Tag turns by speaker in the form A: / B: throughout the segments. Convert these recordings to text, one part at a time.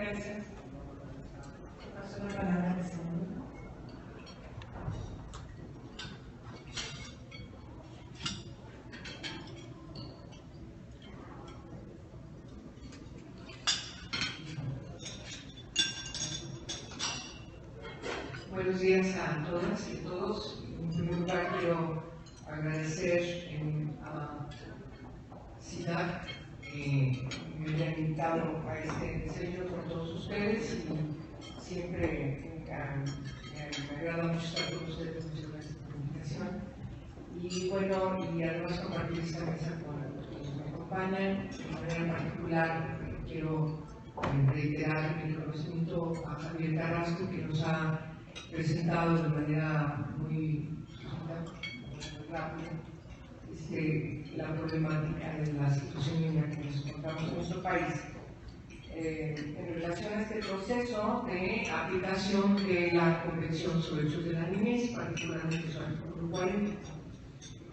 A: Gracias. Paso la palabra al segundo.
B: Buenos días a todas y a todos. En primer lugar, quiero agradecer a CIDAC que me hayan invitado a este desayuno con todos ustedes y siempre me agrada mucho estar con ustedes. Muchas gracias por la invitación. Y bueno, y además compartir esta mesa con quienes me acompañan. De manera particular, quiero reiterar el reconocimiento a Javier Carrasco, que nos ha presentado de manera muy rápida la problemática de la situación en la que nos encontramos en nuestro país. En relación a este proceso de aplicación de la Convención sobre Derechos de la Niñez, particularmente su artículo 40,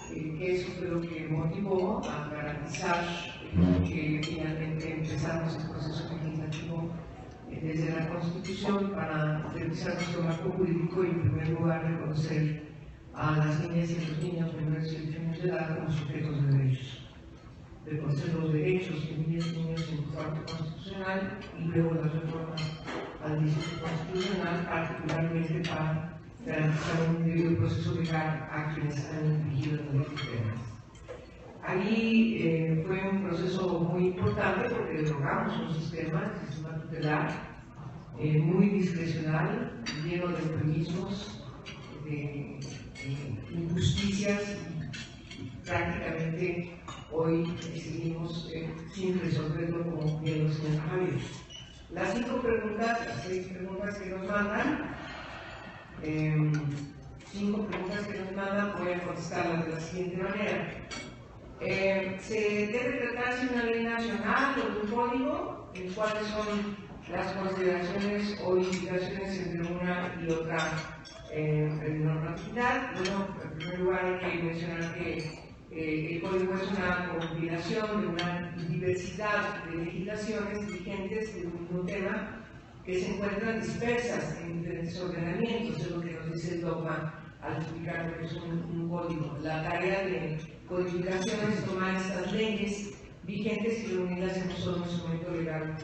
B: que eso fue lo que motivó a garantizar que finalmente empezamos el proceso legislativo desde la Constitución para revisar nuestro marco jurídico y en primer lugar reconocer a las niñas y a los niños menores de 18 años de edad como sujetos de derechos. Reconocer los derechos de niñas y niños en el cuarto constitucional y luego las reformas al distrito constitucional, particularmente para garantizar un debido proceso legal a quienes han infringido las leyes penales. Ahí fue un proceso muy importante porque derogamos un sistema tutelar muy discrecional, lleno de eufemismos, de injusticias y prácticamente hoy seguimos sin resolverlo como bien lo señala Javier. Las 6 preguntas que nos mandan, 5 preguntas que nos mandan, voy a contestarlas de la siguiente manera. ¿Se debe tratarse de una ley nacional o de un código? ¿Cuáles son las consideraciones o indicaciones entre una y otra normatividad? Bueno, en primer lugar hay que mencionar que el código es una compilación de una diversidad de legislaciones vigentes de un mismo tema que se encuentran dispersas en diferentes ordenamientos, es lo que nos dice el dogma al explicar lo que es un código. La tarea de codificación es tomar estas leyes vigentes y reunirlas en un solo instrumento legal,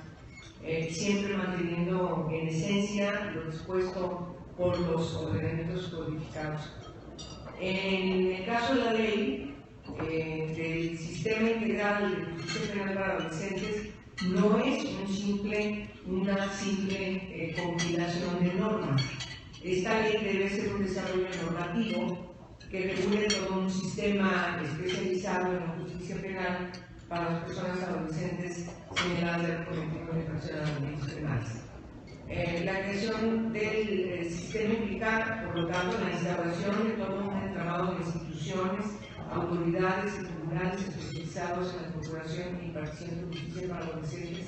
B: siempre manteniendo en esencia lo dispuesto por los ordenamientos codificados. En el caso de la ley del Sistema Integral de Justicia Penal para Adolescentes, no es una simple compilación de normas. Esta ley debe ser un desarrollo normativo que regule todo un sistema especializado en la justicia penal para las personas adolescentes señaladas de haber cometido una infracción a las leyes penales. La creación del sistema implica, por lo tanto, la instauración de todo un entramado de instituciones, autoridades y tribunales especializados en la procuración y impartición de justicia para adolescentes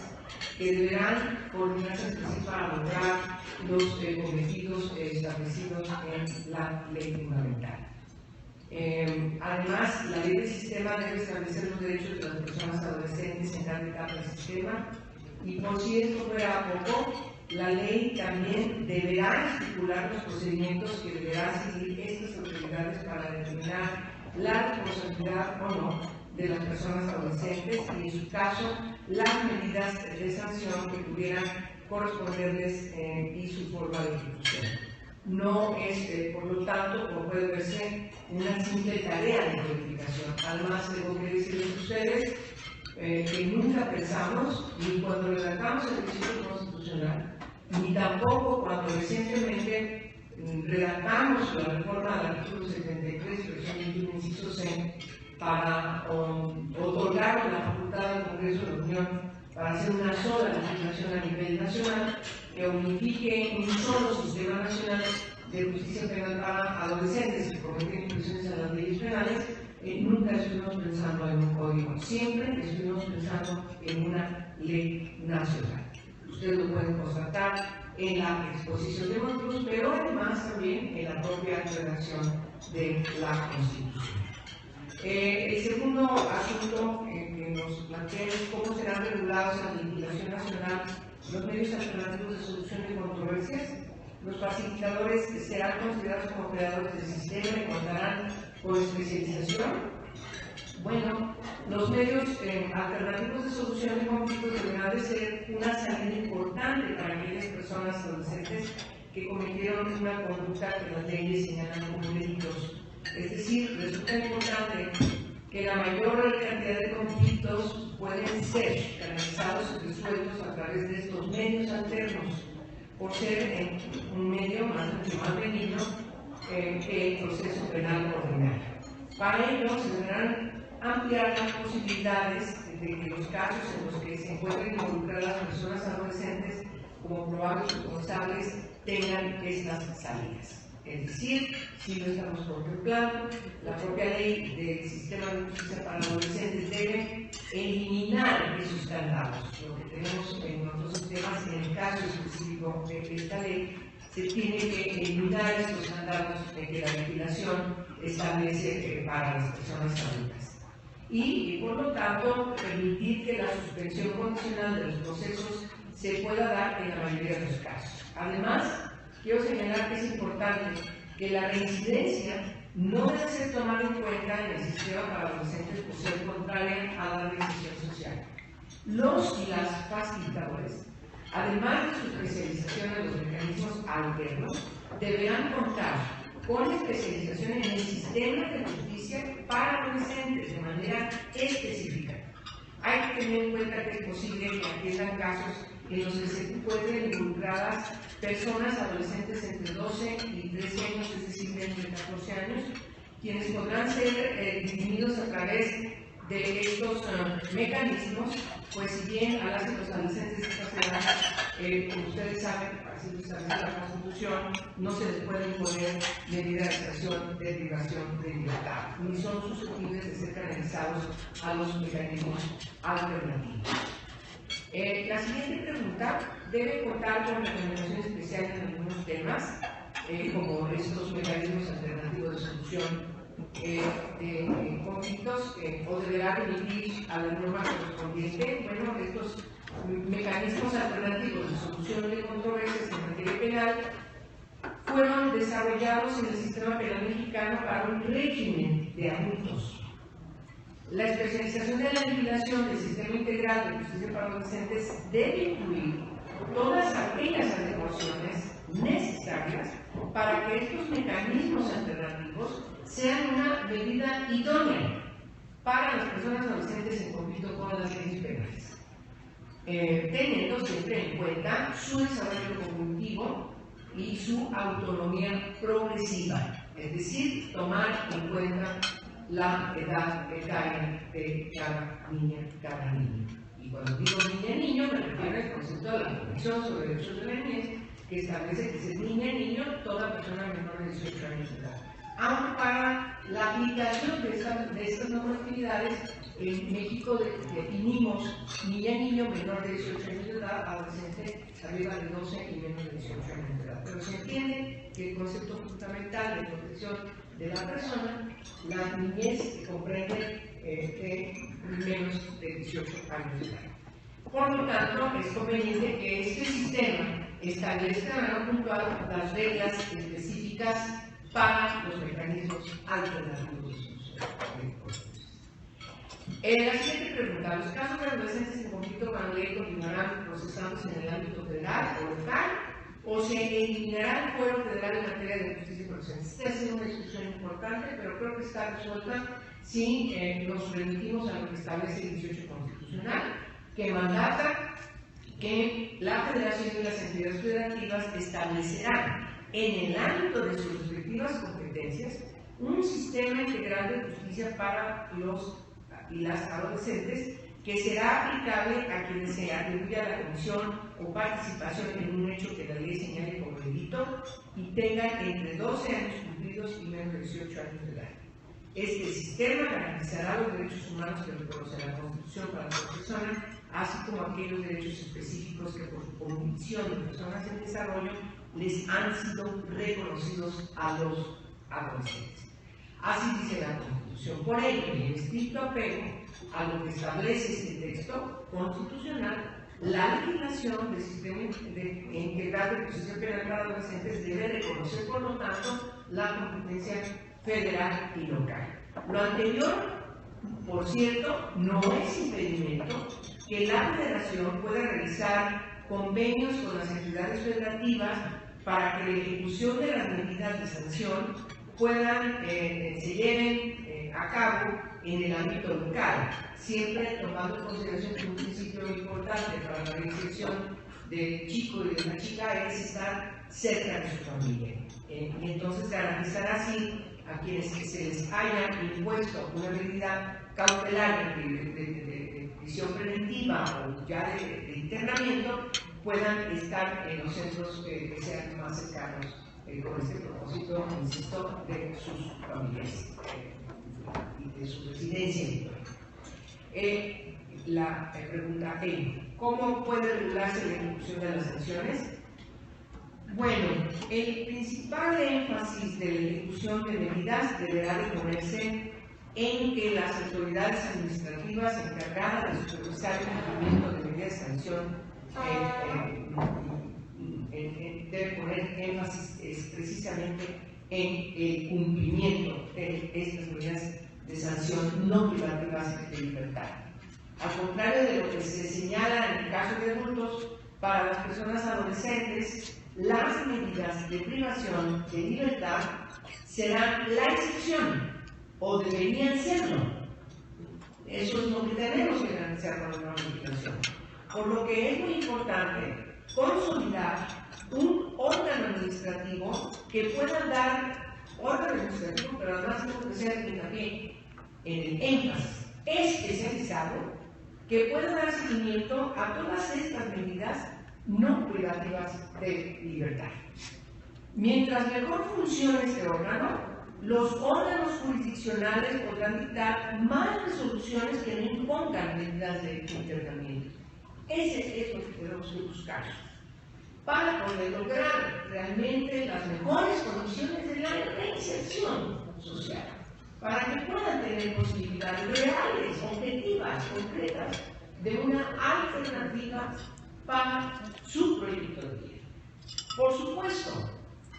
B: que deberán coordinarse entre sí para lograr los objetivos establecidos en la ley fundamental. Además, la ley del sistema debe establecer los derechos de las personas adolescentes en cada etapa del sistema y, por si esto fuera poco, la ley también deberá estipular los procedimientos que deberán seguir estas autoridades para determinar la responsabilidad o no de las personas adolescentes y, en su caso, las medidas de sanción que pudieran corresponderles y su forma de ejecución. No es, por lo tanto, como puede verse, una simple tarea de codificación. Además, tengo que decirles a ustedes que nunca pensamos, ni cuando redactamos el distrito constitucional, ni tampoco cuando recientemente redactamos la reforma del artículo 73, versión 21, inciso C, para otorgar la facultad al Congreso de la Unión para hacer una sola legislación a nivel nacional que unifique un solo sistema nacional de justicia penal para adolescentes que cometen infracciones a las leyes penales. Nunca estuvimos pensando en un código, siempre estuvimos pensando en una ley nacional. Ustedes lo pueden constatar en la exposición de motivos, pero además también en la propia redacción de la Constitución. El segundo asunto que nos plantea es cómo serán regulados en la legislación nacional los medios alternativos de solución de controversias. Los facilitadores serán considerados como creadores del sistema y contarán con especialización. Bueno, los medios alternativos de solución de conflictos deberán de ser una salida importante para aquellas personas adolescentes que cometieron una conducta que las leyes señalan como delitos. Es decir, resulta importante que la mayor cantidad de conflictos pueden ser canalizados y resueltos a través de estos medios alternos, por ser un medio más benigno que el proceso penal ordinario. Para ello se deberán ampliar las posibilidades de que los casos en los que se encuentren involucradas personas adolescentes como probables responsables tengan estas salidas. Es decir, si no estamos contemplando, la propia ley del sistema de justicia para adolescentes debe eliminar esos candados. Lo que tenemos en otros sistemas, en el caso específico de esta ley, se tiene que eliminar estos candados de que la legislación establece para las personas adultas. Y por lo tanto, permitir que la suspensión condicional de los procesos se pueda dar en la mayoría de los casos. Además, quiero señalar que es importante que la reincidencia no debe ser tomada en cuenta en el sistema para adolescentes por ser contraria a la decisión social. Los y las facilitadores, además de su especialización en los mecanismos alternos, deberán contar con especialización en el sistema de justicia para adolescentes de manera específica. Hay que tener en cuenta que es posible que atiendan casos en los que se encuentren involucradas personas adolescentes entre 12 y 13 años, es decir, entre 14 años, quienes podrán ser dirimidos a través de estos mecanismos, pues si bien a las y los adolescentes de esta edad, como ustedes saben, así lo establece la Constitución, no se les puede imponer medida de extracción de privación de libertad, ni son susceptibles de ser canalizados a los mecanismos alternativos. La siguiente pregunta debe contar con recomendaciones especiales en algunos temas, como estos mecanismos alternativos de solución de conflictos, o deberá remitir a la norma correspondiente. Bueno, estos mecanismos alternativos de solución de controversias en materia penal fueron desarrollados en el sistema penal mexicano para un régimen de adultos. La especialización de la legislación del sistema integral de justicia para adolescentes debe incluir todas aquellas adecuaciones necesarias para que estos mecanismos alternativos sean una medida idónea para las personas adolescentes en conflicto con las leyes penales, teniendo siempre en cuenta su desarrollo cognitivo y su autonomía progresiva, es decir, tomar en cuenta la edad etaria de cada niña, cada niño. Y cuando digo niña-niño, me refiero al concepto de la Convención sobre Derechos de la Niñez, que establece que si es niña-niño, toda persona menor de 18 años de edad. Aunque para la aplicación de estas normatividades, en México definimos niña-niño menor de 18 años de edad, adolescente arriba de 12 y menos de 18 años de edad. Pero se entiende que el concepto fundamental de protección de la persona, la niñez, comprende menos de 18 años de edad. Por lo tanto, es conveniente que este sistema establezca de manera puntual las reglas específicas para los mecanismos alternativos de solución. La siguiente pregunta: ¿los casos de adolescentes en conflicto con la ley continuarán procesándose en el ámbito federal o local, o se eliminará el fuero federal en materia de justicia y protección? Esta ha sido una discusión importante, pero creo que está resuelta si nos remitimos a lo que establece el 18 constitucional, que mandata que la Federación y las entidades federativas establecerán en el ámbito de sus respectivas competencias un sistema integral de justicia para los y las adolescentes que será aplicable a quienes se atribuya la comisión o participación en un hecho que la ley señale como delito y tengan entre 12 años cumplidos y menos de 18 años de edad. Este sistema garantizará los derechos humanos que reconoce la Constitución para las personas, así como aquellos derechos específicos que por su condición de personas en desarrollo les han sido reconocidos a los adolescentes. Así dice la Constitución. Por ello, y en estricto apego a lo que establece este texto constitucional, la legislación del sistema integral de justicia penal para adolescentes debe reconocer, por lo tanto, la competencia federal y local. Lo anterior, por cierto, no es impedimento que la Federación pueda realizar convenios con las entidades federativas para que la ejecución de las medidas de sanción se lleven a cabo en el ámbito local, siempre tomando en consideración que un principio importante para la reinserción del chico y de la chica es estar cerca de su familia. Y entonces garantizar así a quienes se les haya impuesto una medida cautelar de prisión preventiva o ya de internamiento puedan estar en los centros que sean más cercanos con este propósito, insisto, de sus familias y de su residencia. La pregunta E: ¿cómo puede regularse la ejecución de las sanciones? Bueno, el principal énfasis de la ejecución de medidas deberá de ponerse en que las autoridades administrativas encargadas de supervisar el cumplimiento de medidas de sanción debe poner énfasis precisamente en el cumplimiento de estas medidas de sanción no privativas de libertad. Al contrario de lo que se señala en el caso de adultos, para las personas adolescentes, las medidas de privación de libertad serán la excepción o deberían serlo. Eso es lo que tenemos que garantizar con la nueva legislación. Por lo que es muy importante consolidar un órgano administrativo que pueda dar pero además tengo que ser también en el énfasis especializado que pueda dar seguimiento a todas estas medidas no privativas de libertad. Mientras mejor funcione este órgano, los órganos jurisdiccionales podrán dictar más resoluciones que no impongan medidas de internamiento. Ese es lo que tenemos que buscar para poder lograr realmente las mejores condiciones de la reinserción social, para que puedan tener posibilidades reales, objetivas, concretas, de una alternativa para su proyecto de vida. Por supuesto,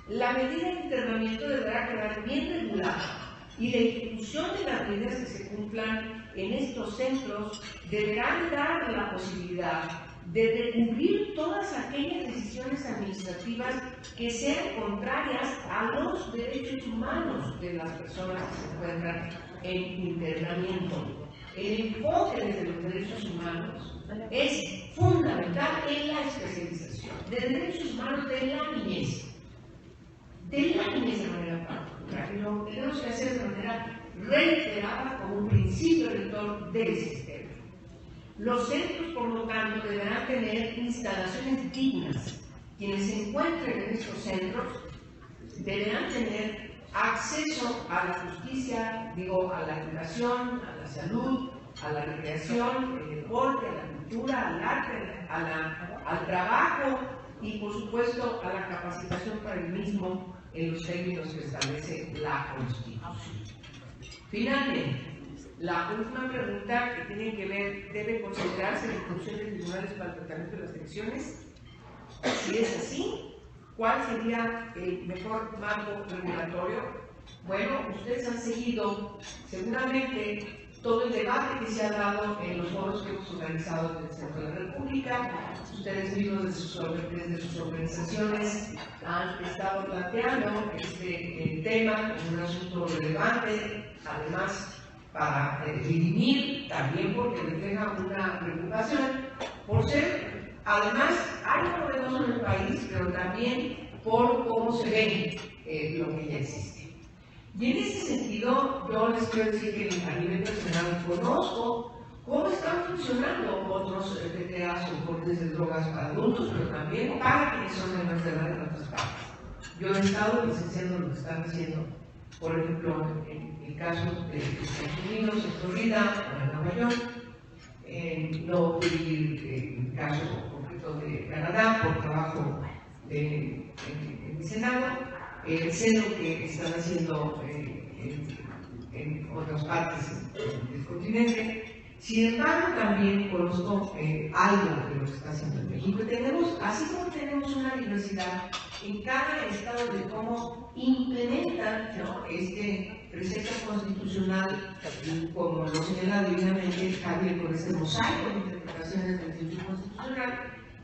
B: la medida de internamiento deberá quedar bien regulada y la ejecución de las medidas que se cumplan en estos centros deberán dar la posibilidad de cumplir todas aquellas decisiones administrativas que sean contrarias a los derechos humanos de las personas que se encuentran en internamiento. El enfoque desde los derechos humanos es fundamental en la especialización de derechos humanos de la niñez de manera particular, y lo tenemos que hacer de manera reiterada como un principio rector del sistema. Los centros, por lo tanto, deberán tener instalaciones dignas. Quienes se encuentren en estos centros deberán tener acceso a la justicia, a la educación, a la salud, a la recreación, al deporte, a la cultura, al arte, al trabajo y, por supuesto, a la capacitación para el mismo en los términos que establece la Constitución. Finalmente, la última pregunta que tiene que ver: ¿debe considerarse la inclusión de tribunales para el tratamiento de las elecciones? Si es así, ¿cuál sería el mejor marco regulatorio? Bueno, ustedes han seguido seguramente todo el debate que se ha dado en los foros que hemos organizado en el Centro de la República. Ustedes mismos desde sus organizaciones han estado planteando este tema como un asunto relevante, además para dirimir, también porque refleja una preocupación por ser, además, algo novedoso en el país, pero también por cómo se ve lo que ya existe. Y en ese sentido, yo les quiero decir que a nivel personal conozco cómo están funcionando otros PTAs o cortes de drogas para adultos, pero también para quienes son menores de edad en otras partes. Yo he estado licenciando lo que están haciendo, por ejemplo, en el caso de Estados Unidos, en Florida o en Nueva York. No fui en el caso concreto de Canadá por trabajo en mi Senado. Sé lo que están haciendo en otras partes del continente Sin embargo, también conozco algo de lo que está haciendo en México. Y tenemos, así como tenemos una diversidad en cada estado de cómo implementan, ¿no?, este precepto constitucional, como lo señala debidamente Javier, con ese mosaico de interpretaciones del derecho constitucional,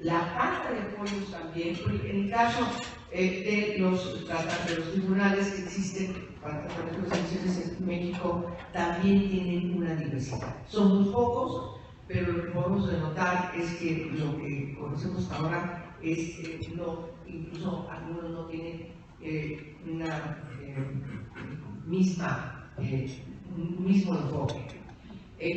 B: la falta de apoyos también, porque en el caso de los tribunales que existen para tratar las elecciones en México también tienen una diversidad. Son muy pocos, pero lo que podemos denotar es que lo que conocemos ahora es incluso algunos no tienen una un mismo enfoque.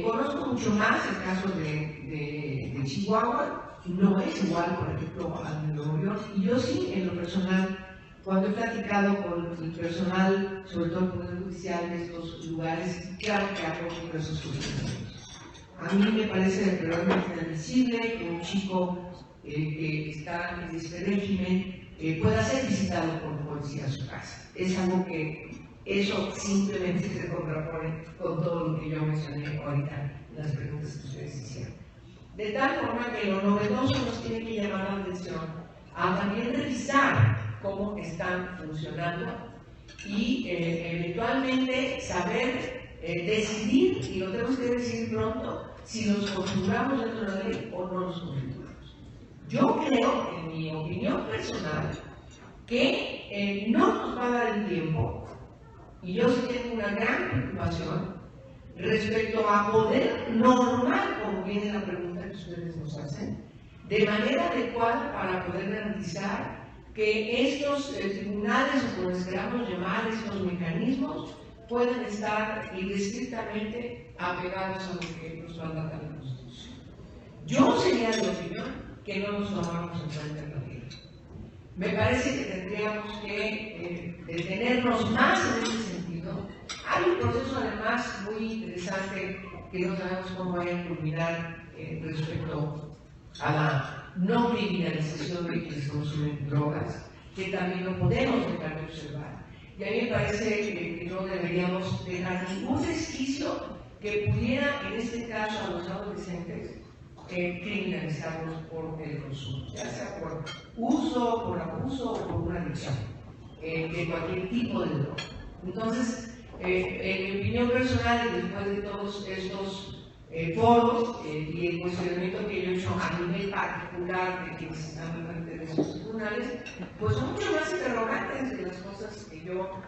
B: Conozco mucho más el caso de Chihuahua. No es igual, por ejemplo, al de Nuevo York, y yo sí, en lo personal, cuando he platicado con el personal, sobre todo el Poder Judicial de estos lugares, claro que hago diversos cuestionamientos. A mí me parece realmente inadmisible que un chico que está en este régimen pueda ser visitado por policía a su casa. Es algo que eso simplemente se contrapone con todo lo que yo mencioné ahorita en las preguntas que ustedes hicieron. De tal forma que lo novedoso nos tiene que llamar la atención a también revisar cómo están funcionando y eventualmente saber decidir, y lo tenemos que decidir pronto, si los configuramos dentro de la ley o no los configuramos. Yo creo, en mi opinión personal, que no nos va a dar el tiempo, y yo sí tengo una gran preocupación respecto a poder normar, como viene la pregunta que ustedes nos hacen, de manera adecuada para poder garantizar que estos tribunales, o como les queramos llamar, estos mecanismos, puedan estar irrestrictamente apegados a lo que nos mandata la Constitución. Yo sería de opinión que no nos tomamos en cuenta en la ley. Me parece que tendríamos que detenernos más en ese sentido. Hay un proceso además muy interesante que no sabemos cómo vaya a culminar respecto a la no criminalización de quienes consumen drogas, que también no podemos dejar de observar. Y a mí me parece que no deberíamos dejar ningún resquicio que pudiera, en este caso, a los adolescentes, criminalizarlos por el consumo, ya sea por uso, por abuso o por una adicción de cualquier tipo de droga. Entonces, en mi opinión personal, y después de todos estos foros y el cuestionamiento que yo he hecho a nivel particular de quienes están al frente de esos tribunales, pues son mucho más interrogantes de las cosas que yo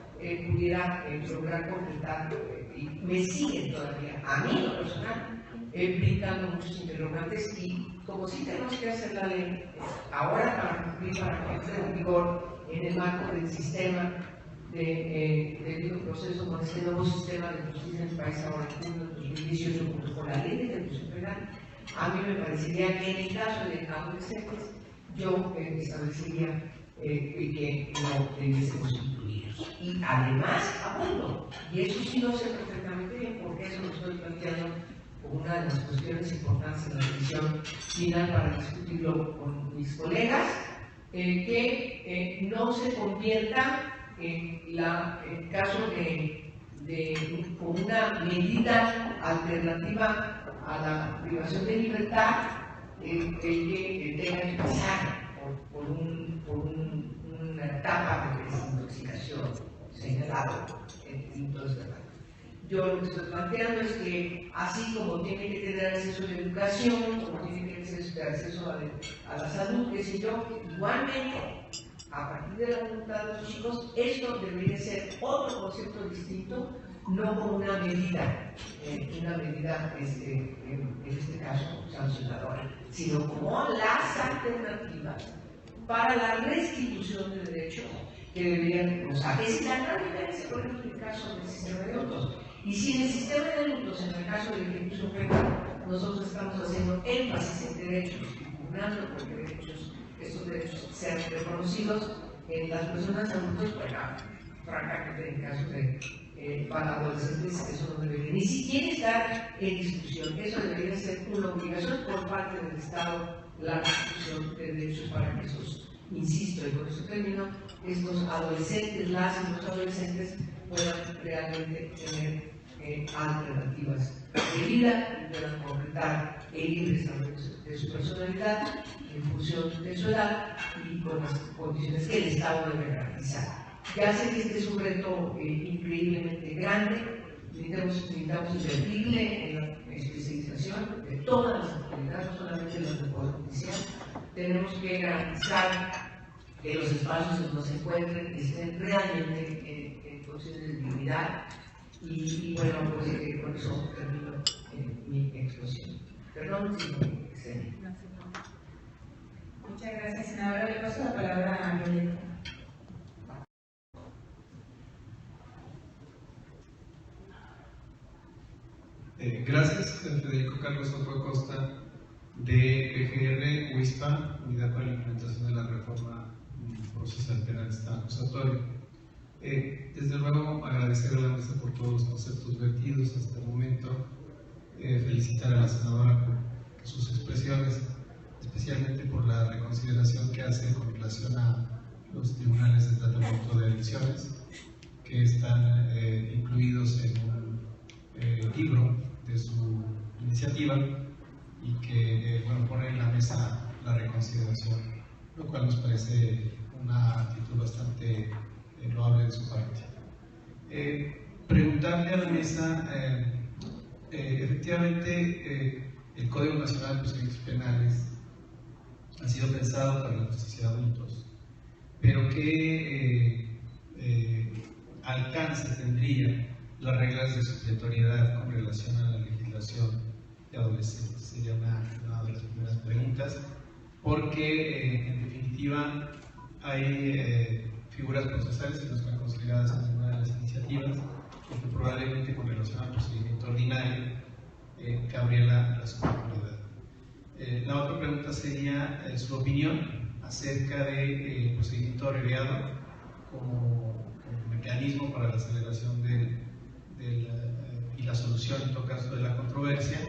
B: pudiera lograr completar, y me siguen todavía, a mí en lo personal, brindando muchos interrogantes, y como sí tenemos que hacer la ley ahora para cumplir, para que entre en vigor en el marco del sistema de debido proceso, con este nuevo sistema de justicia en el país ahora en junio de 2018, junto con la ley de ejecución penal, a mí me parecería que en el caso de adolescentes yo establecería que no debiésemos incluirlos. Y además, apunto, y eso sí lo sé perfectamente bien, porque eso lo estoy planteando como una de las cuestiones importantes en la decisión final para discutirlo con mis colegas, que no se convierta en el caso de una medida alternativa a la privación de libertad, que tenga que pasar por una etapa de desintoxicación señalado en todo este rato. Yo lo que estoy planteando es que así como tiene que tener acceso a la educación, como tiene que tener acceso a la salud, qué sé yo, igualmente, a partir de la voluntad de los chicos, esto debería ser otro concepto distinto, no como una medida en este caso sancionadora, sino como las alternativas para la restitución de derechos que deberían gozar. Es la gran diferencia, por ejemplo, en el caso del sistema de adultos. Y si en el sistema de adultos, en el caso de la ejecución penal, nosotros estamos haciendo énfasis en derechos, impugnando porque estos derechos sean reconocidos en las personas adultas, pues francamente, en el caso de para adolescentes, eso no debería ni siquiera estar en discusión. Eso debería ser una obligación por parte del Estado, la restitución de derechos para que esos, insisto, y con eso termino, estos adolescentes, las y los adolescentes puedan realmente tener alternativas de vida puedan completar el libre desarrollo de su personalidad en función de su edad y con las condiciones que el Estado debe garantizar. Ya sé que este es un reto increíblemente grande. Necesitamos invertirle en la especialización de todas las autoridades, no solamente las del Poder Judicial. Tenemos que garantizar que los espacios en los que se encuentren estén realmente en condiciones de dignidad. Y bueno, pues con eso termino mi exposición. Perdón si me excedí.
A: Muchas gracias, senadora. Le paso la palabra a Violeta.
C: Gracias, Federico Carlos Soto Costa, de PGR, UISPA, Unidad para la Implementación de la Reforma Procesal Penal Acusatorio. Desde luego, agradecer a la mesa por todos los conceptos vertidos hasta el momento, felicitar a la senadora por sus expresiones, especialmente por la reconsideración que hace con relación a los tribunales de tratamiento de adicciones, que están incluidos en un libro de su iniciativa y que bueno, pone en la mesa la reconsideración, lo cual nos parece una actitud bastante loable de su parte. Preguntarle a la mesa, efectivamente el Código Nacional de Procedimientos Penales ha sido pensado para la justicia de adultos, pero ¿qué alcance tendría las reglas de sujetoriedad con relación a la legislación de adolescentes? Sería una de las primeras preguntas, porque en definitiva hay figuras procesales que no están consideradas en ninguna de las iniciativas, porque probablemente con relación al procedimiento ordinario cabría la sujetoriedad. La otra pregunta sería su opinión acerca del procedimiento abreviado como mecanismo para la aceleración y la solución en todo caso de la controversia,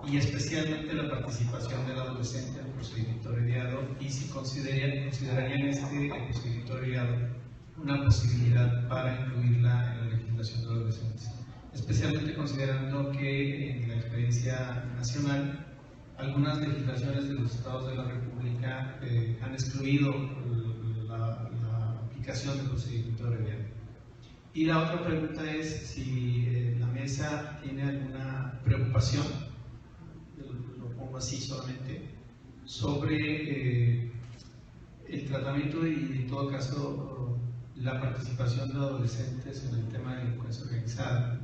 C: y especialmente la participación del adolescente en el procedimiento abreviado, y si considerarían este procedimiento abreviado una posibilidad para incluirla en la legislación de adolescentes, especialmente considerando que en la experiencia nacional algunas legislaciones de los estados de la República han excluido la aplicación del procedimiento abreviado. Y la otra pregunta es si la mesa tiene alguna preocupación, lo pongo así solamente, sobre el tratamiento y en todo caso la participación de adolescentes en el tema de delincuencia organizada.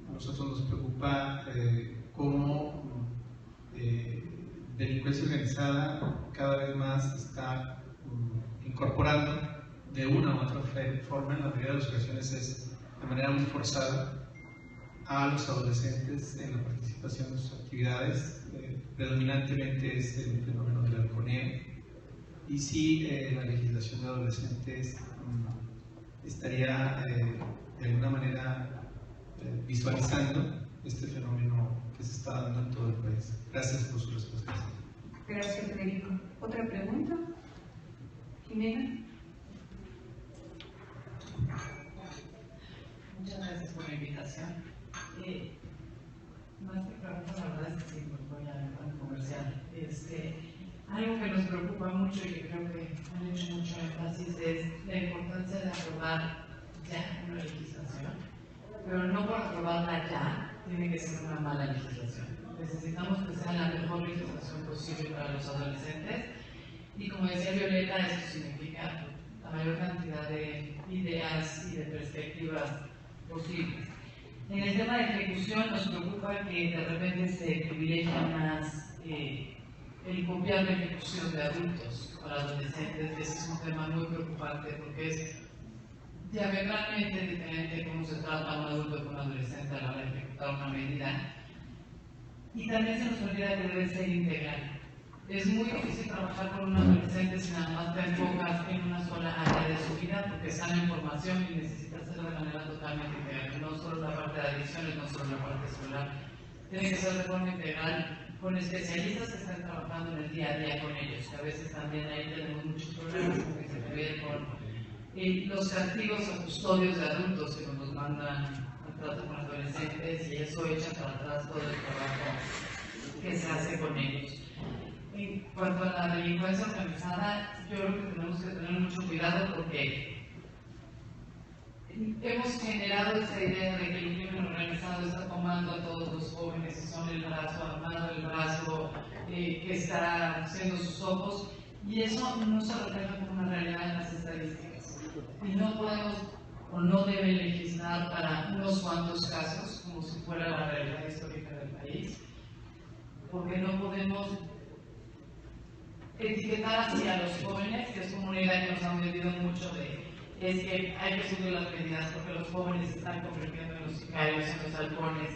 C: A nosotros nos preocupa cómo delincuencia organizada cada vez más está incorporando de una u otra forma, en la mayoría de las ocasiones es de manera muy forzada, a los adolescentes en la participación de sus actividades. Predominantemente es el fenómeno del halconeo, y si la legislación de adolescentes estaría de alguna manera visualizando este fenómeno que se está dando en todo el país. Gracias por su respuesta.
A: Gracias, Federico. ¿Otra pregunta? Jimena.
D: Muchas gracias por la invitación. Más que preguntas, la verdad es que sí, voy al comercial. Algo que nos preocupa mucho y que creo que han hecho mucho énfasis es la importancia de aprobar ya una legislación, pero no por aprobarla ya tiene que ser una mala legislación. Necesitamos que sea la mejor legislación posible para los adolescentes, y como decía Violeta, eso significa la mayor cantidad de ideas y de perspectivas posibles. En el tema de ejecución nos preocupa que de repente se privilegia más el copiar la ejecución de adultos para adolescentes. Ese es un tema muy preocupante porque es diametralmente diferente cómo se trata a un adulto que un adolescente a la hora de ejecutar una medida. Y también se nos olvida que debe ser integral. Es muy difícil trabajar con un adolescente si nada más te enfocas en una sola área de su vida, porque sana información y necesitas hacerlo de manera totalmente integral. No solo la parte de adicciones, no solo la parte escolar. Tiene que ser de forma integral, con especialistas que están trabajando en el día a día con ellos, que a veces también ahí tenemos muchos problemas que se tienen que ver con los castigos o custodios de adultos que nos mandan al trato con adolescentes y eso echa para atrás todo el trabajo que se hace con ellos. En cuanto a la delincuencia organizada, yo creo que tenemos que tener mucho cuidado porque hemos generado esa idea de que el crimen organizado está tomando a todos los jóvenes y son el brazo armado, el brazo que está haciendo sus ojos, y eso no se refleja como una realidad en las estadísticas. Y no podemos o no debe legislar para unos cuantos casos, como si fuera la realidad histórica del país, porque no podemos etiquetar así a los jóvenes, que es como una idea que nos han vendido mucho es que hay que subir las medidas porque los jóvenes se están convirtiendo en los sicarios, en los halcones,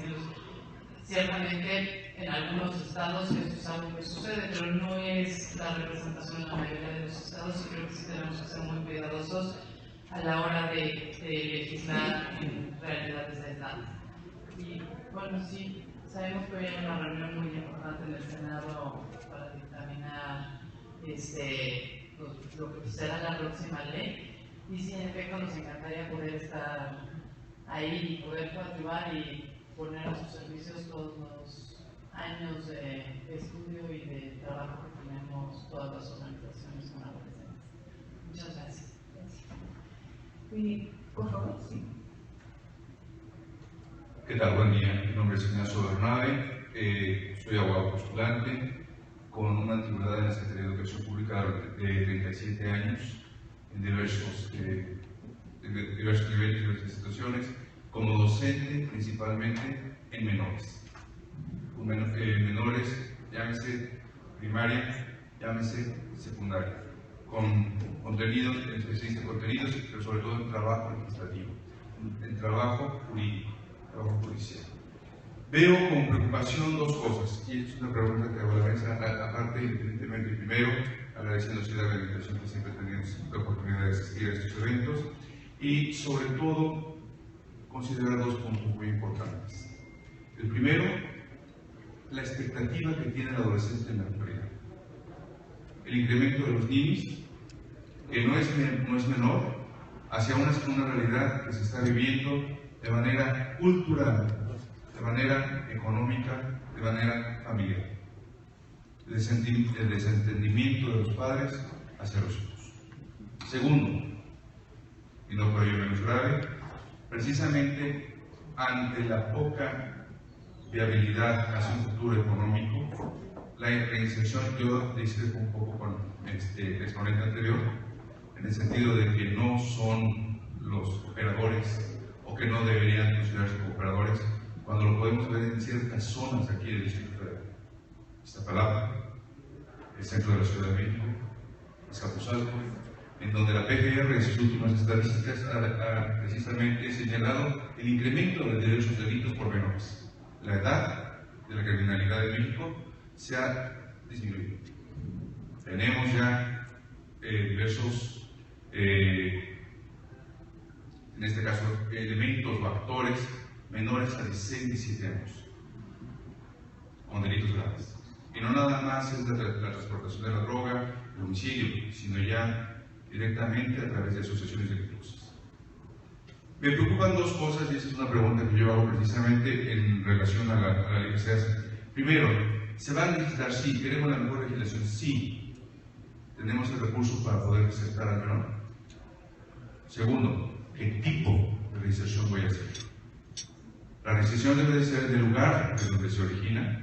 D: ciertamente en algunos estados eso es algo que sucede, pero no es la representación en la mayoría de los estados, y creo que sí tenemos que ser muy cuidadosos a la hora de legislar en realidades aisladas. Y bueno, sí, sabemos que hoy hay una reunión muy importante en el Senado para dictaminar lo que será la próxima ley. Y sí, en efecto, nos encantaría poder estar ahí y poder coadyuvar y poner a sus servicios todos los años de estudio y de trabajo que tenemos todas las organizaciones con adolescentes. Muchas gracias.
A: Y, por favor, sí.
E: ¿Qué tal? Buen día. Mi nombre es Ignacio Bernabe, soy abogado postulante con una antigüedad en la Secretaría de Educación Pública de 37 años en diversos niveles, diversas instituciones, como docente principalmente en menores. Menores, llámese primaria, llámese secundaria, con contenidos, especialista en contenidos, pero sobre todo en trabajo administrativo, en trabajo jurídico, trabajo policial. Veo con preocupación dos cosas, y es una pregunta que hago a la mesa, aparte, evidentemente, primero, agradeciendo la invitación que siempre tenemos la oportunidad de asistir a estos eventos, y sobre todo, considerar dos puntos muy importantes. El primero, la expectativa que tiene el adolescente en la actualidad. El incremento de los niños, que no es menor, hacia una realidad que se está viviendo de manera cultural, de manera económica, de manera familiar. El desentendimiento de los padres hacia los hijos. Segundo, y no por ello menos grave, precisamente ante la poca viabilidad hacia un futuro económico, la reinserción, yo discrepo un poco con el exponente anterior, en el sentido de que no son los operadores o que no deberían considerarse como operadores, cuando lo podemos ver en ciertas zonas aquí del Distrito Federal. Iztapalapa, el centro de la Ciudad de México, Azcapotzalco, en donde la PGR en sus últimas estadísticas ha precisamente señalado el incremento de diversos delitos por menores. La edad de la criminalidad de México se ha disminuido. Tenemos ya diversos, en este caso, elementos o actores menores a 16 y 17 años, con delitos graves. Y no nada más es la transportación de la droga, el homicidio, sino ya directamente a través de asociaciones delictuosas. Me preocupan dos cosas, y esa es una pregunta que yo hago precisamente en relación a la ley que se hace. Primero, ¿se va a legislar? Sí. ¿Queremos la mejor legislación? Sí. ¿Tenemos el recurso para poder aceptar al menor? Segundo, ¿qué tipo de reinserción voy a hacer? La reinserción debe de ser del lugar de donde se origina.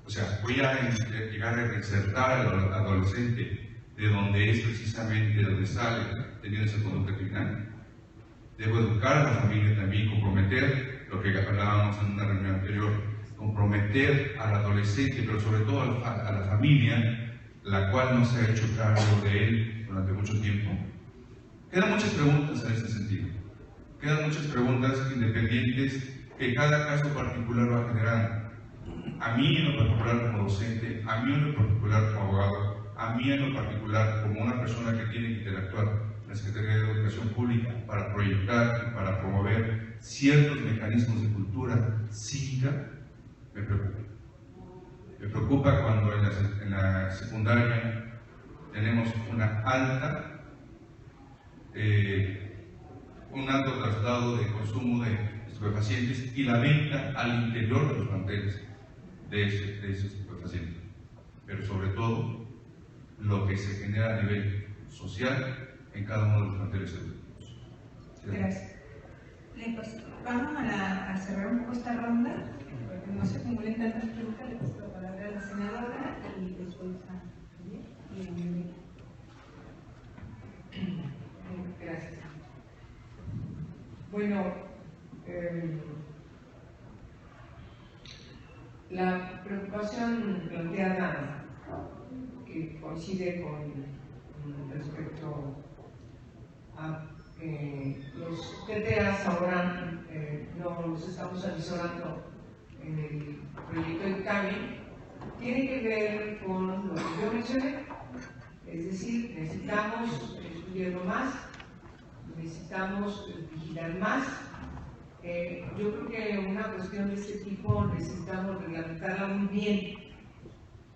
E: O sea, voy a llegar a reinsertar al adolescente de donde es precisamente, de donde sale, teniendo esa conducta criminal. Debo educar a la familia también, comprometer, lo que hablábamos en una reunión anterior, comprometer al adolescente, pero sobre todo a la familia, la cual no se ha hecho cargo de él durante mucho tiempo. Quedan muchas preguntas en este sentido. Quedan muchas preguntas independientes que cada caso particular va generando. A mí en lo particular como docente, a mí en lo particular como abogado, a mí en lo particular como una persona que tiene que interactuar en la Secretaría de Educación Pública para proyectar y para promover ciertos mecanismos de cultura cívica, me preocupa. Me preocupa cuando en la secundaria tenemos una alta un alto traslado de consumo de estupefacientes y la venta al interior de los planteles de esos estupefacientes. Pero sobre todo, lo que se genera a nivel social en cada uno de los planteles educativos.
A: Gracias. Pues vamos a cerrar un poco esta ronda, porque no se acumulen tantas preguntas. Le paso la palabra a la senadora y después a
B: Gracias. Bueno, la preocupación planteada, que coincide con respecto a los TTAs ahora no los estamos avisorando en el proyecto de cambio, tiene que ver con lo que yo mencioné, es decir, necesitamos estudiarlo más, necesitamos vigilar más. Yo creo que una cuestión de este tipo necesitamos reglamentarla muy bien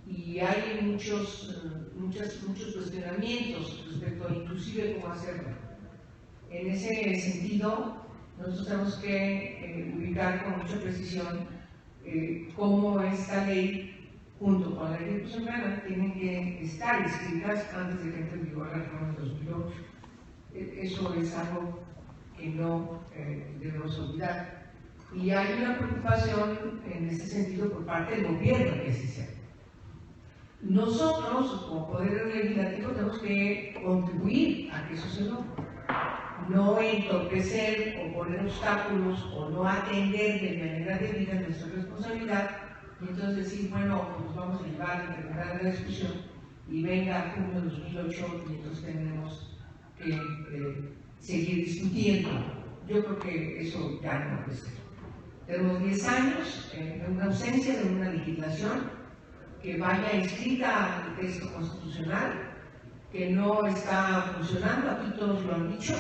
B: y hay muchos cuestionamientos respecto a inclusive cómo hacerlo. En ese sentido, nosotros tenemos que ubicar con mucha precisión cómo esta ley, junto con la ley de educación plena, tienen que estar escritas antes de que entre en vigor la reforma de 2008. Eso es algo que no debemos olvidar. Y hay una preocupación en ese sentido por parte del gobierno que así sea. Nosotros, como poder legislativo, tenemos que contribuir a que eso se logre. No entorpecer o poner obstáculos o no atender de manera debida nuestra responsabilidad y entonces decir, bueno, pues vamos a llevar a terminar la discusión y venga junio de 2008 y entonces tenemos que seguir discutiendo. Yo creo que eso ya no puede ser. Tenemos 10 años de una ausencia de una legislación que vaya inscrita al texto constitucional, que no está funcionando, aquí todos lo han dicho,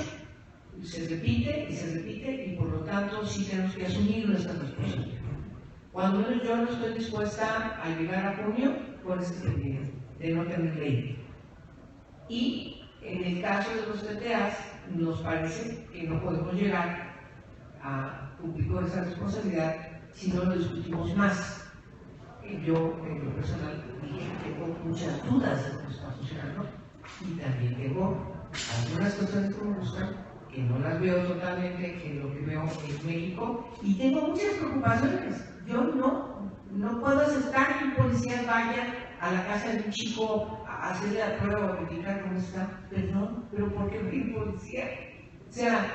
B: se repite y por lo tanto sí tenemos que asumir nuestra responsabilidad. Cuando yo no estoy dispuesta a llegar a junio con este pendiente de no tener ley. Y en el caso de los TTAs nos parece que no podemos llegar a cumplir con esa responsabilidad si no lo discutimos más. Yo en lo personal dije que tengo muchas dudas de cómo está funcionando y también tengo algunas cuestiones que me gustan, que no las veo totalmente en lo que veo en México y tengo muchas preocupaciones. Yo no puedo aceptar que un policía vaya a la casa de un chico a hacerle la prueba o verificar cómo está. Perdón, pero ¿por qué un policía? O sea,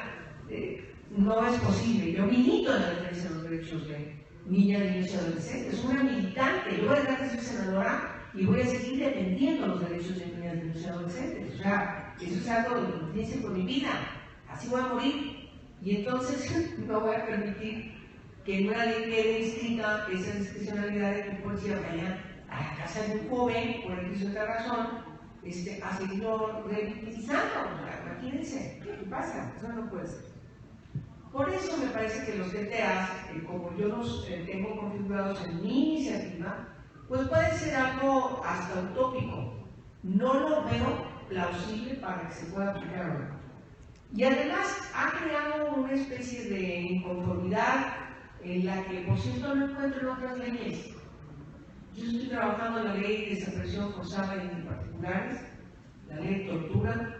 B: no es posible. Yo milito en la defensa de los derechos de niñas, niños y adolescentes. Soy una militante. Yo voy a dejar de ser senadora y voy a seguir defendiendo los derechos de niñas, niños y adolescentes. O sea, eso es algo de lo que pienso por mi vida. Así voy a morir. Y entonces no voy a permitir que en una ley quede inscrita esa discrecionalidad de que un policía vaya a la casa de un joven, por X otra razón, a seguirlo revictimizando. O sea, imagínense, ¿qué pasa? Eso no puede ser. Por eso me parece que los TTAs, como yo los tengo configurados en mi iniciativa, pues puede ser algo hasta utópico. No lo veo plausible para que se pueda aplicar ahora. Y además ha creado una especie de inconformidad en la que, por cierto, no encuentro en otras leyes. Yo estoy trabajando en la ley de desaparición forzada en particulares, la ley de tortura,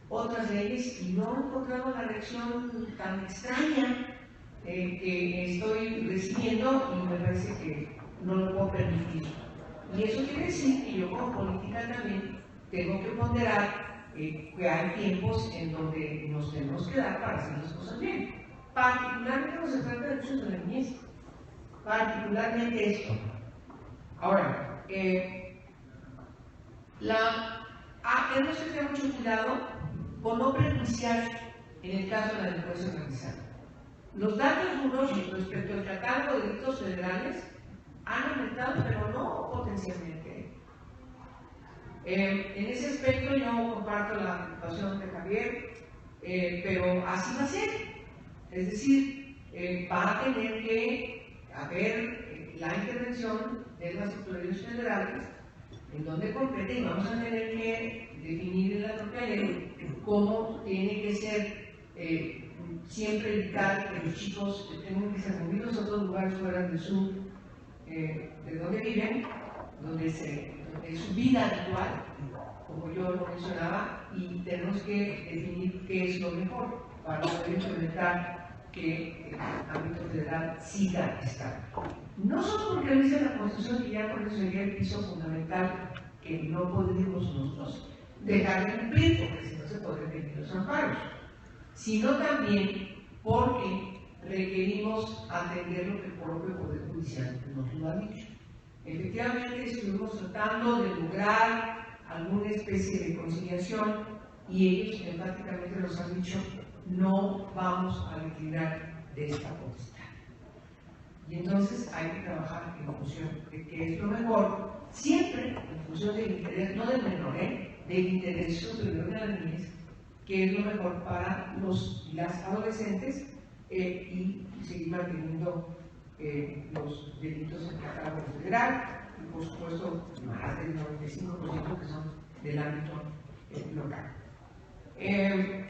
B: otras leyes, y no he encontrado la reacción tan extraña que estoy recibiendo y me parece que no lo puedo permitir. Y eso quiere decir que yo como política también tengo que ponderar que hay tiempos en donde nos tenemos que dar para hacer las cosas bien. Particularmente cuando se trata de derechos de la niñez. Particularmente esto. Ahora, tenemos que tener mucho cuidado con no prejuiciar en el caso de la delincuencia organizada. Los datos duros respecto al catálogo de delitos federales han aumentado, pero no potencialmente. En ese aspecto yo comparto la preocupación de Javier, pero así va a ser. Es decir, va a tener que haber la intervención de las autoridades federales en donde compete y vamos a tener que definir en la propia ley cómo tiene que ser siempre evitar que los chicos tengan que ser movidos a otros lugares fuera de de donde viven, donde es su vida habitual, como yo lo mencionaba, y tenemos que definir qué es lo mejor para poder implementar que el ámbito federal siga estando. No solo porque lo dice la Constitución, y ya con eso sería el piso fundamental que no podemos nosotros dejar de cumplir, porque si no se podrían pedir los amparos, sino también porque requerimos atender lo que el propio Poder Judicial nos lo ha dicho. Efectivamente, estuvimos tratando de lograr alguna especie de conciliación y ellos enfáticamente nos han dicho: no vamos a retirar de esta potestad. Y entonces hay que trabajar en función de qué es lo mejor, siempre en función del interés, no del menor, del interés superior de la niñez, que es lo mejor para los y las adolescentes, y seguir manteniendo los delitos en catálogo federal, y por supuesto más del 95% que son del ámbito local.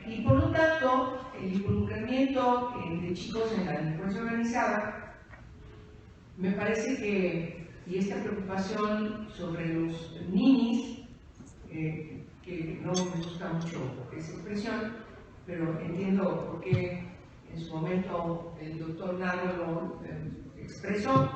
B: Y por lo tanto, el involucramiento de chicos en la delincuencia organizada, me parece que, y esta preocupación sobre los ninis, que no me gusta mucho esa expresión, pero entiendo por qué en su momento el doctor Narro lo expresó.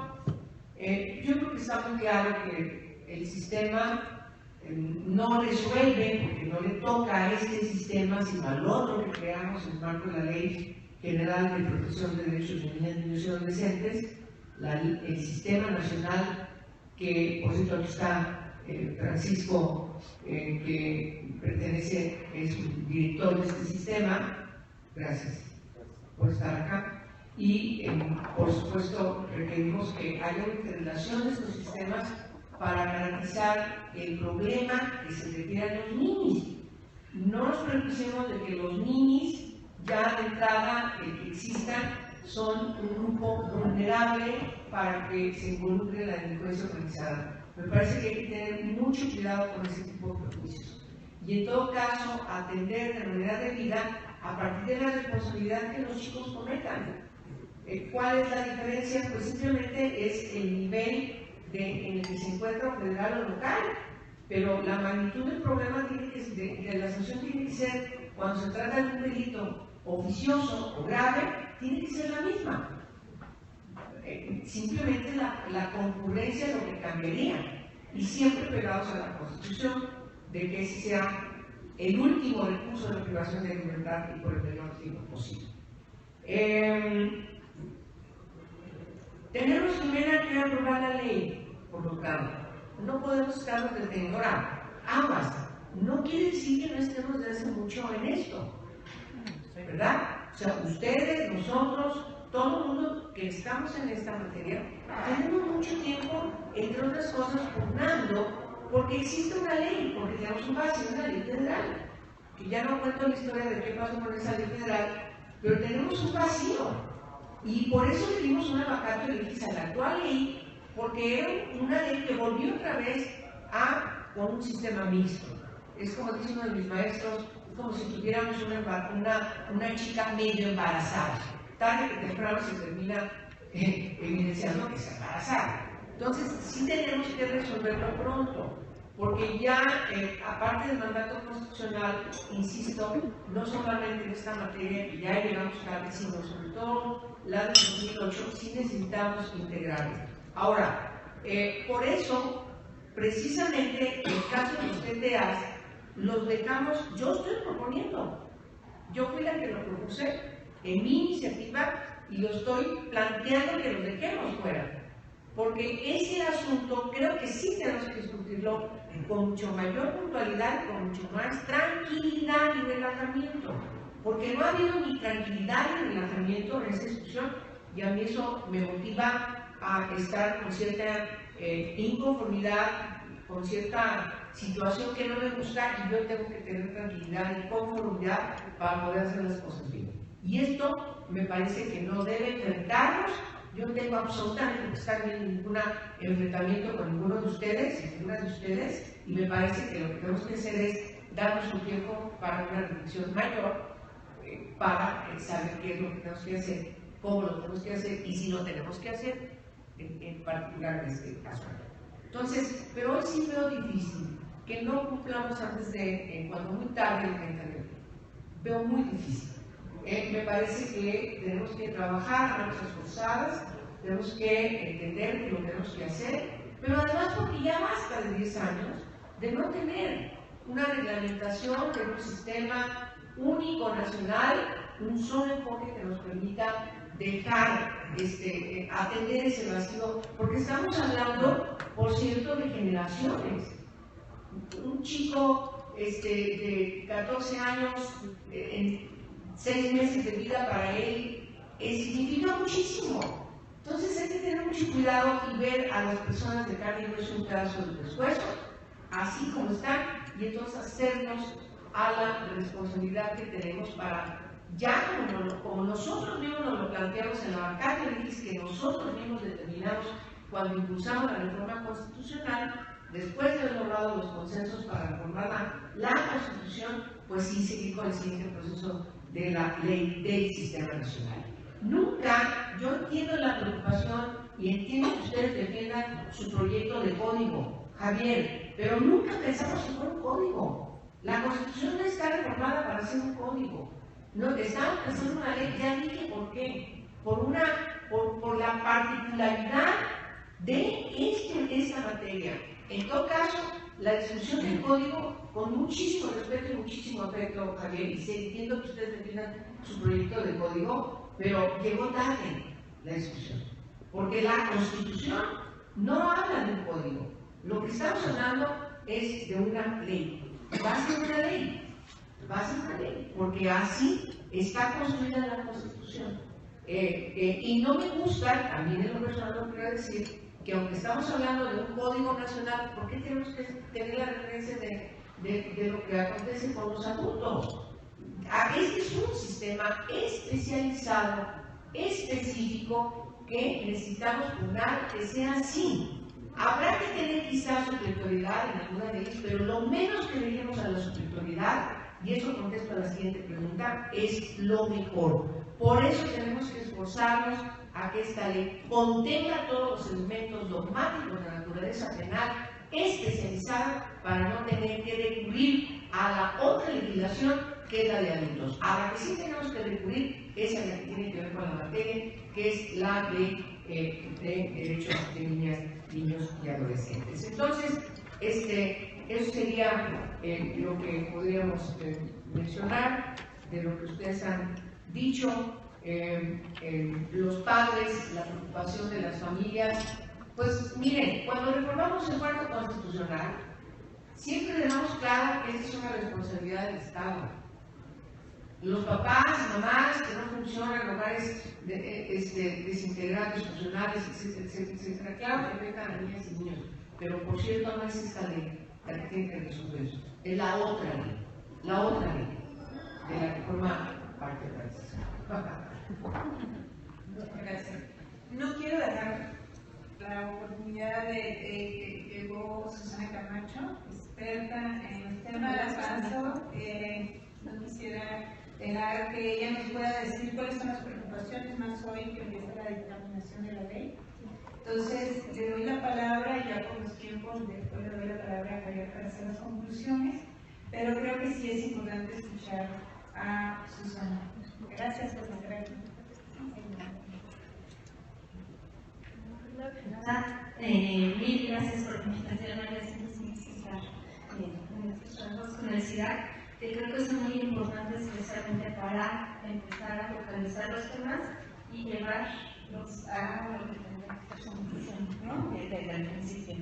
B: Yo creo que está muy claro que el sistema no resuelve, porque no le toca a este sistema, sino al otro que creamos en el marco de la Ley General de Protección de Derechos de Niños y Adolescentes, el Sistema Nacional, que por cierto aquí está Francisco, que es el director de este sistema. Gracias por estar acá. Y por supuesto requerimos que haya una interrelación de estos sistemas para garantizar el problema que se refiere a los niños. No nos preocupemos de que los niños ya de entrada que existan son un grupo vulnerable para que se involucre en la delincuencia organizada. Me parece que hay que tener mucho cuidado con ese tipo de prejuicios. Y en todo caso, atender de manera debida a partir de la responsabilidad que los chicos cometan. ¿Cuál es la diferencia? Pues simplemente es el nivel en el que se encuentra federal o local, pero la magnitud del problema de la sanción tiene que ser, cuando se trata de un delito oficioso o grave, tiene que ser la misma. Simplemente la concurrencia es lo que cambiaría, y siempre pegados a la Constitución, de que ese sea el último recurso de la privación de libertad y por el menor tiempo posible. Tenemos primero que aprobar la ley, por lo tanto, no podemos estarnos deteniendo ahora. Ambas. No quiere decir que no estemos desde hace mucho en esto, ¿verdad? O sea, ustedes, nosotros, todo el mundo que estamos en esta materia, tenemos mucho tiempo, entre otras cosas, pugnando, porque existe una ley, porque tenemos un vacío, una ley federal, que ya no cuento la historia de qué pasó con esa ley federal, pero tenemos un vacío. Y por eso le dimos una vacatio legis a la actual ley, porque era una ley que volvió otra vez con un sistema mixto. Es como dice uno de mis maestros, como si tuviéramos una chica medio embarazada. Tarde que temprano se termina evidenciando que está embarazada. Entonces, sí tenemos que resolverlo pronto, porque ya, aparte del mandato constitucional, insisto, no solamente en esta materia que ya llegamos tarde, sino sobre todo la de 2008, sí necesitamos integrarla. Ahora, por eso, precisamente el caso de los TTAs, los dejamos, yo estoy proponiendo, yo fui la que lo propuse en mi iniciativa y lo estoy planteando que los dejemos fuera, porque ese asunto creo que sí tenemos que discutirlo con mucho mayor puntualidad, con mucho más tranquilidad y relajamiento, porque no ha habido ni tranquilidad ni relajamiento en esta discusión, y a mí eso me motiva a estar con cierta inconformidad, con cierta situación que no me gusta, y yo tengo que tener tranquilidad y conformidad para poder hacer las cosas bien. Y esto me parece que no debe enfrentarnos. Yo no tengo absolutamente que estar en ningún enfrentamiento con ninguno de ustedes, ninguna de ustedes, y me parece que lo que tenemos que hacer es darnos un tiempo para una reflexión mayor para saber qué es lo que tenemos que hacer, cómo lo tenemos que hacer y si lo tenemos que hacer, en particular en este caso. Entonces, pero hoy sí veo difícil que no cumplamos antes de, cuando muy tarde, el 30 de abril. Veo muy difícil. Me parece que tenemos que trabajar a manos esforzadas, tenemos que entender que lo tenemos que hacer, pero además porque ya basta de 10 años de no tener una reglamentación de un sistema único nacional, un solo enfoque que nos permita dejar atender ese vacío, porque estamos hablando, por cierto, de generaciones. Un chico de 14 años, en 6 meses de vida para él, significa muchísimo. Entonces hay que tener mucho cuidado y ver a las personas de carne y hueso un pedazo de pescuezo, así como están, y entonces hacernos a la responsabilidad que tenemos para, ya como nosotros mismos nos lo planteamos en la bancada de X, que nosotros mismos determinamos cuando impulsamos la reforma constitucional, después de haber logrado los consensos para reformar la Constitución, pues sí seguir con el siguiente proceso de la ley del sistema nacional. Nunca, yo entiendo la preocupación y entiendo que ustedes defiendan su proyecto de código, Javier, pero nunca pensamos que fuera un código. La Constitución no está reformada para ser un código. No, estamos pensando una ley, ya dije por qué. Por la particularidad de esta materia. En todo caso, la discusión del código, con muchísimo respeto y muchísimo afecto, Javier, y entiendo que ustedes defiendan su proyecto de código, pero llegó tarde la discusión, porque la Constitución no habla de un código. Lo que estamos hablando es de una ley. Va a ser una ley, porque así está construida la Constitución. Y no me gusta, también en lo personal lo quiero decir, que aunque estamos hablando de un código nacional, ¿por qué tenemos que tener la referencia de lo que acontece con los adultos? Este es un sistema especializado, específico, que necesitamos pugnar que sea así. Habrá que tener quizás supletoriedad en alguna de ellas, pero lo menos que dejemos a la supletoriedad, y eso contesto a la siguiente pregunta, es lo mejor. Por eso tenemos que esforzarnos a que esta ley contenga todos los elementos dogmáticos de naturaleza penal especializada para no tener que recurrir a la otra legislación que es la de adultos. A la que sí tenemos que recurrir es a la que tiene que ver con la materia, que es la de derechos de niñas, niños y adolescentes. Entonces, eso sería lo que podríamos mencionar de lo que ustedes han dicho. Los padres, la preocupación de las familias. Pues miren, cuando reformamos el marco constitucional, siempre dejamos claro que esta es una responsabilidad del Estado. Los papás, mamás que no funcionan, hogares desintegrados, funcionales, etcétera, claro que afectan a niñas y niños, pero por cierto no es esta ley la que tiene que resolver eso, es la otra ley de la que forma parte de la
A: Gracias. No quiero dejar la oportunidad de que llegó Susana Camacho, experta en el tema de las PASO. No quisiera dejar que ella nos pueda decir cuáles son las preocupaciones más hoy que empieza la dictaminación de la ley. Entonces, le doy la palabra, y ya por los tiempos, después le doy la palabra a Javier para hacer las conclusiones, pero creo que sí es importante escuchar a Susana. Gracias por estar aquí.
F: Mil gracias por la invitación. Agradecemos estar en nuestros trabajos con el SIDAC, que creo que son muy importantes especialmente para empezar a focalizar los temas y llevarlos a lo que tenemos que estar, ¿no? Desde el principio.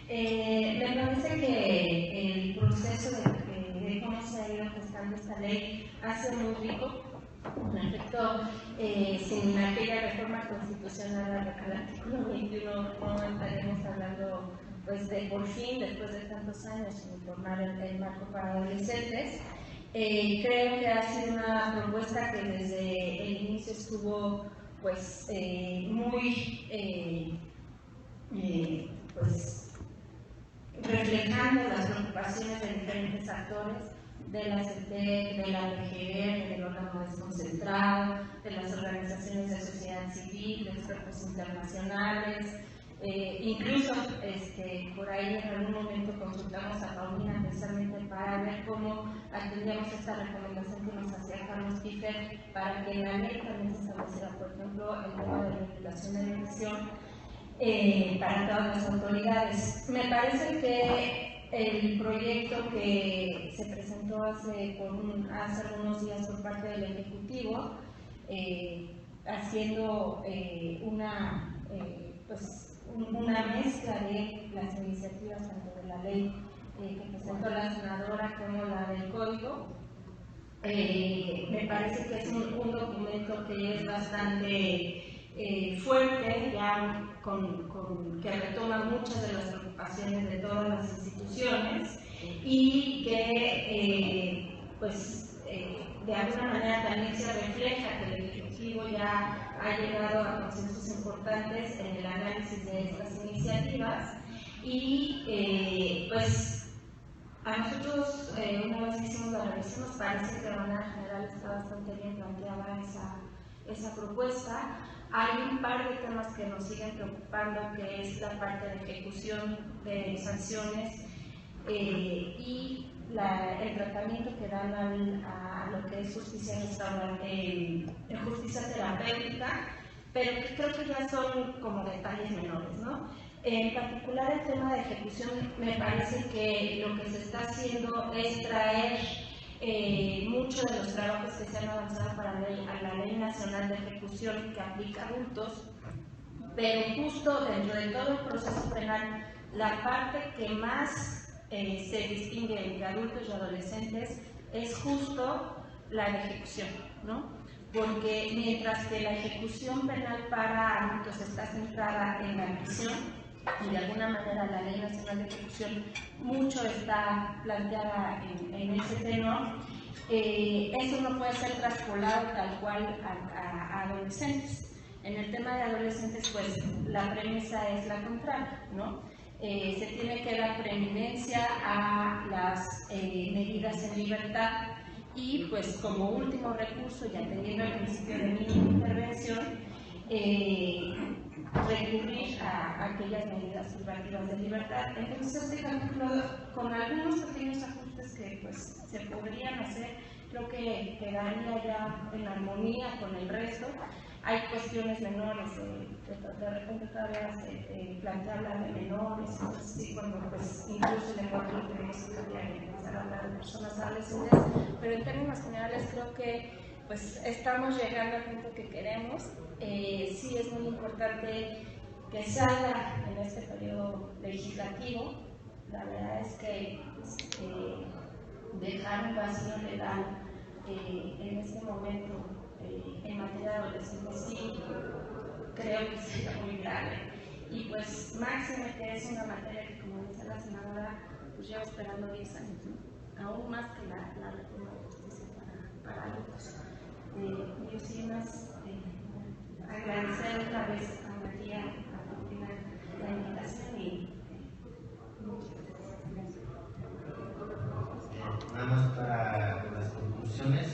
F: Me parece que el proceso de cómo se ha ido gestando esta ley ha sido muy rico. En efecto, sin aquella reforma constitucional al artículo 21 no estaremos hablando pues, de por fin, después de tantos años, sin formar el marco para adolescentes. Creo que ha sido una propuesta que desde el inicio estuvo pues, muy pues, reflejando las preocupaciones de diferentes actores, de la CETEC, de la RGR, del órgano desconcentrado, de las organizaciones de sociedad civil, de expertos internacionales. Incluso por ahí en algún momento consultamos a Paulina precisamente para ver cómo atendíamos esta recomendación que nos hacía Carlos Kiefer para que en la ley también se estableciera, por ejemplo, el tema de la regulación de la elección para todas las autoridades. Me parece que el proyecto que se presentó hace algunos días por parte del Ejecutivo, haciendo una mezcla de las iniciativas tanto de la ley que presentó la senadora como la del código, me parece que es un documento que es bastante fuerte, ya que retoma muchas de las preocupaciones de todas las instituciones y que de alguna manera también se refleja que el Ejecutivo ya ha llegado a consensos importantes en el análisis de estas iniciativas y a nosotros, una vez que hicimos la revisión, nos parece que de manera general está bastante bien planteada esa propuesta. Hay un par de temas que nos siguen preocupando, que es la parte de ejecución de sanciones y el tratamiento que dan a lo que es justicia justicia terapéutica, pero que creo que ya son como detalles menores, ¿no? En particular el tema de ejecución, me parece que lo que se está haciendo es traer muchos de los trabajos que se han avanzado para la Ley Nacional de Ejecución que aplica a adultos, pero justo dentro de todo el proceso penal, la parte que más se distingue entre adultos y adolescentes es justo la de ejecución, ¿no? Porque mientras que la ejecución penal para adultos está centrada en la prisión, y de alguna manera la Ley Nacional de Ejecución mucho está planteada en ese tenor, eso no puede ser traspolado tal cual a adolescentes. En el tema de adolescentes, pues la premisa es la contraria, ¿no? Se tiene que dar preeminencia a las medidas en libertad y, pues, como último recurso, y atendiendo al principio de mínima intervención, recurrir a aquellas medidas privativas de libertad. Entonces, este capítulo, con algunos pequeños ajustes que pues se podrían hacer, creo que quedaría ya en armonía con el resto. Hay cuestiones menores, de repente todavía se plantea hablar de menores, sí, cuando pues incluso en el modelo tenemos que cambiar y empezar a hablar de personas adolescentes, pero en términos generales creo que pues estamos llegando al punto que queremos. Sí es muy importante que salga en este periodo legislativo. La verdad es que dejar un vacío legal en este momento en materia de adolescentes sí creo que sería muy grave. Y pues máxime que es una materia que, como dice la senadora, pues lleva esperando 10 años, ¿no? Aún más que la reforma de justicia para adultos. Yo sí más agradecer otra vez a María, a Paulina, la invitación y muchas gracias.
G: Nada más para las conclusiones.